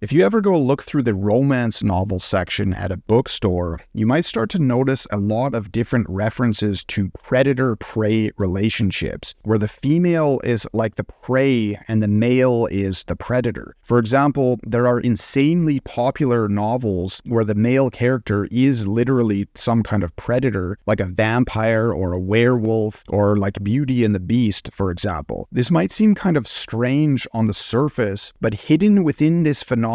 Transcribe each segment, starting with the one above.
If you ever go look through the romance novel section at a bookstore, you might start to notice a lot of different references to predator-prey relationships, where the female is like the prey and the male is the predator. For example, there are insanely popular novels where the male character is literally some kind of predator, like a vampire or a werewolf, or like Beauty and the Beast, for example. This might seem kind of strange on the surface, but hidden within this phenomenon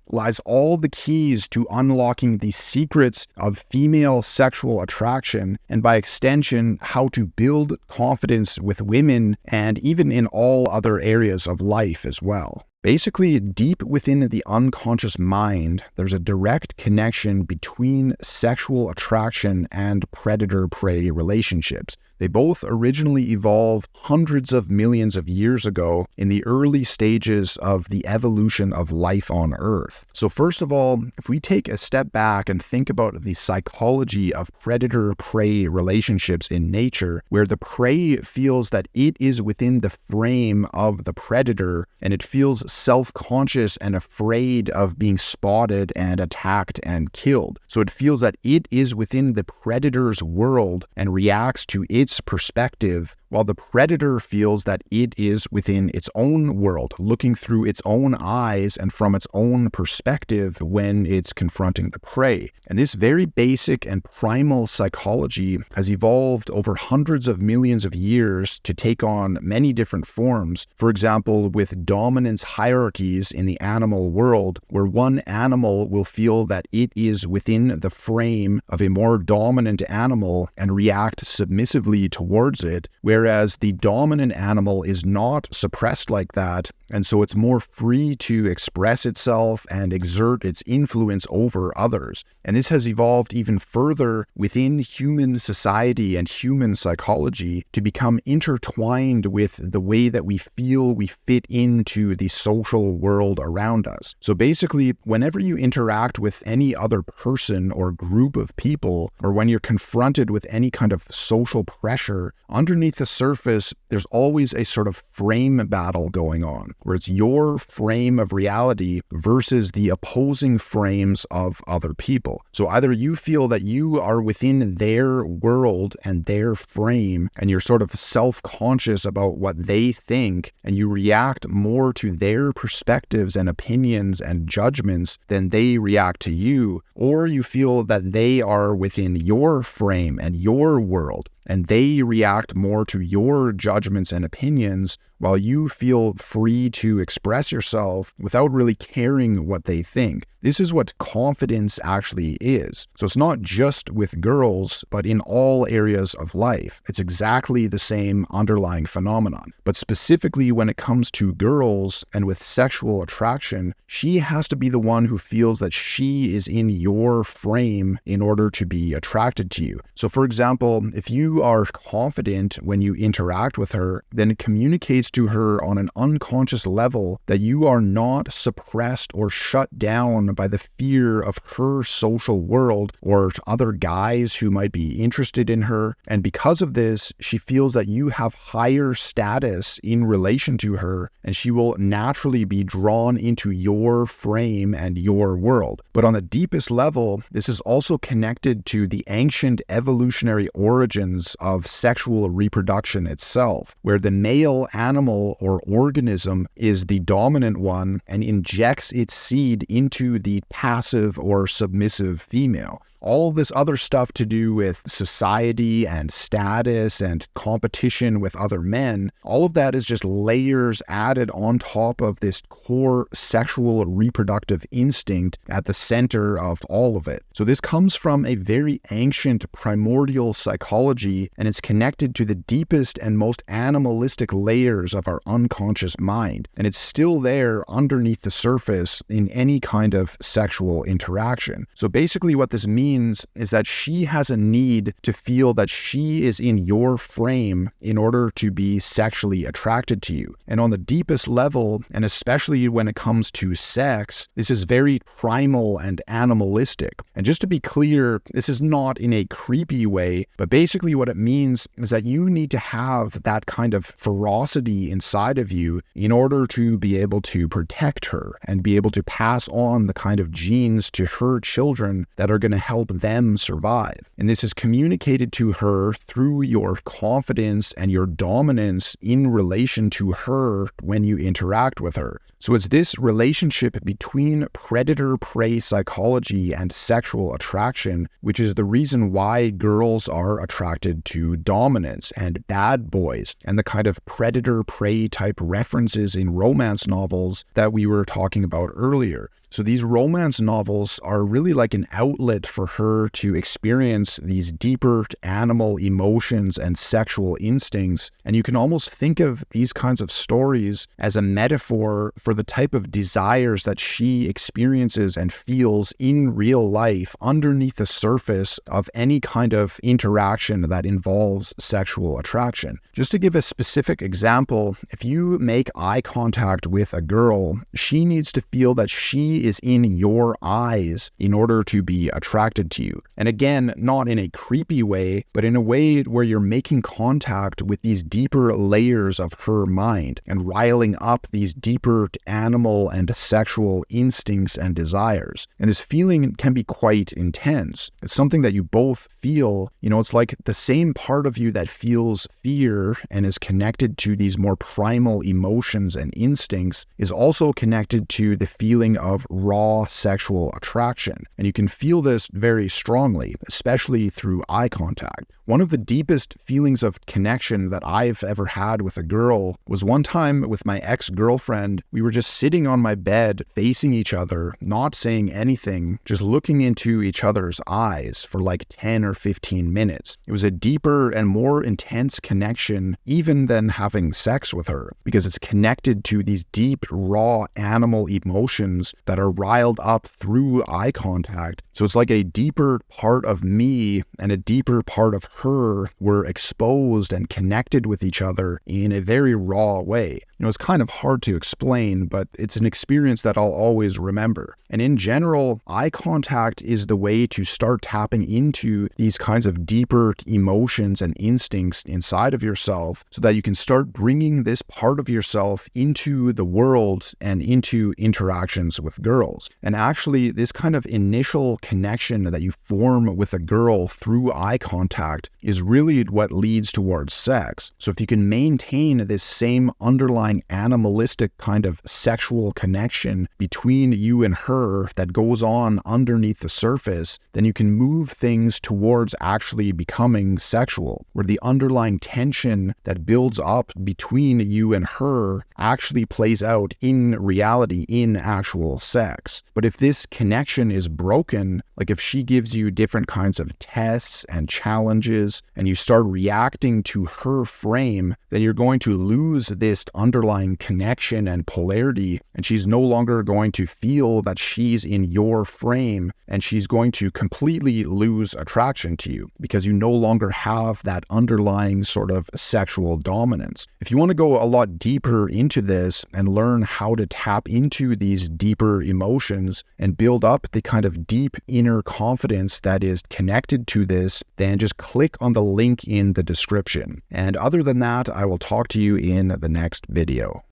lies all the keys to unlocking the secrets of female sexual attraction, and by extension, how to build confidence with women and even in all other areas of life as well. Basically, deep within the unconscious mind, there's a direct connection between sexual attraction and predator-prey relationships. They both originally evolved hundreds of millions of years ago in the early stages of the evolution of life on Earth. So first of all, if we take a step back and think about the psychology of predator-prey relationships in nature, where the prey feels that it is within the frame of the predator, and it feels self-conscious and afraid of being spotted and attacked and killed. So it feels that it is within the predator's world and reacts to its perspective, while the predator feels that it is within its own world, looking through its own eyes and from its own perspective when it's confronting the prey. And this very basic and primal psychology has evolved over hundreds of millions of years to take on many different forms. For example, with dominance hierarchies in the animal world, where one animal will feel that it is within the frame of a more dominant animal and react submissively towards it, whereas the dominant animal is not suppressed like that, and so it's more free to express itself and exert its influence over others. And this has evolved even further within human society and human psychology to become intertwined with the way that we feel we fit into the social world around us. So basically, whenever you interact with any other person or group of people, or when you're confronted with any kind of social pressure, underneath the surface, there's always a sort of frame battle going on, where it's your frame of reality versus the opposing frames of other people. So either you feel that you are within their world and their frame, and you're sort of self-conscious about what they think, and you react more to their perspectives and opinions and judgments than they react to you, or you feel that they are within your frame and your world, and they react more to your judgments and opinions, while you feel free to express yourself without really caring what they think. This is what confidence actually is. So it's not just with girls, but in all areas of life. It's exactly the same underlying phenomenon. But specifically when it comes to girls and with sexual attraction, she has to be the one who feels that she is in your frame in order to be attracted to you. So for example, if you are confident when you interact with her, then it communicates to her on an unconscious level that you are not suppressed or shut down by the fear of her social world or other guys who might be interested in her. And because of this, she feels that you have higher status in relation to her, and she will naturally be drawn into your frame and your world. But on the deepest level, this is also connected to the ancient evolutionary origins of sexual reproduction itself, where the male animal or organism is the dominant one and injects its seed into the passive or submissive female. All this other stuff to do with society and status and competition with other men, all of that is just layers added on top of this core sexual reproductive instinct at the center of all of it. So this comes from a very ancient primordial psychology, and it's connected to the deepest and most animalistic layers of our unconscious mind. And it's still there underneath the surface in any kind of sexual interaction. So basically what this means means is that she has a need to feel that she is in your frame in order to be sexually attracted to you. And on the deepest level, and especially when it comes to sex, this is very primal and animalistic. And just to be clear, this is not in a creepy way, but basically what it means is that you need to have that kind of ferocity inside of you in order to be able to protect her and be able to pass on the kind of genes to her children that are going to help them survive. And this is communicated to her through your confidence and your dominance in relation to her when you interact with her. So it's this relationship between predator-prey psychology and sexual attraction, which is the reason why girls are attracted to dominance and bad boys and the kind of predator-prey type references in romance novels that we were talking about earlier. So these romance novels are really like an outlet for her to experience these deeper animal emotions and sexual instincts. And you can almost think of these kinds of stories as a metaphor for the type of desires that she experiences and feels in real life underneath the surface of any kind of interaction that involves sexual attraction. Just to give a specific example, if you make eye contact with a girl, she needs to feel that she is in your eyes in order to be attracted to you. And again, not in a creepy way, but in a way where you're making contact with these deeper layers of her mind and riling up these deeper animal and sexual instincts and desires. And this feeling can be quite intense. It's something that you both feel, it's like the same part of you that feels fear and is connected to these more primal emotions and instincts is also connected to the feeling of raw sexual attraction. And you can feel this very strongly, especially through eye contact. One of the deepest feelings of connection that I've ever had with a girl was one time with my ex-girlfriend. We were just sitting on my bed, facing each other, not saying anything, just looking into each other's eyes for like 10 or 15 minutes. It was a deeper and more intense connection even than having sex with her, because it's connected to these deep, raw animal emotions that are riled up through eye contact. So it's like a deeper part of me and a deeper part of her were exposed and connected with each other in a very raw way. It's kind of hard to explain, but it's an experience that I'll always remember. And in general, eye contact is the way to start tapping into these kinds of deeper emotions and instincts inside of yourself so that you can start bringing this part of yourself into the world and into interactions with girls. And actually, this kind of initial connection that you form with a girl through eye contact is really what leads towards sex. So if you can maintain this same underlying animalistic kind of sexual connection between you and her that goes on underneath the surface, then you can move things towards actually becoming sexual, where the underlying tension that builds up between you and her actually plays out in reality in actual sex. But if this connection is broken, like if she gives you different kinds of tests and challenges and you start reacting to her frame, then you're going to lose this underlying connection and polarity, and she's no longer going to feel that she's in your frame, and she's going to completely lose attraction to you because you no longer have that underlying sort of sexual dominance. If you want to go a lot deeper into this and learn how to tap into these deeper emotions and build up the kind of deep inner confidence that is connected to this, then just click on the link in the description. And other than that, I will talk to you in the next video.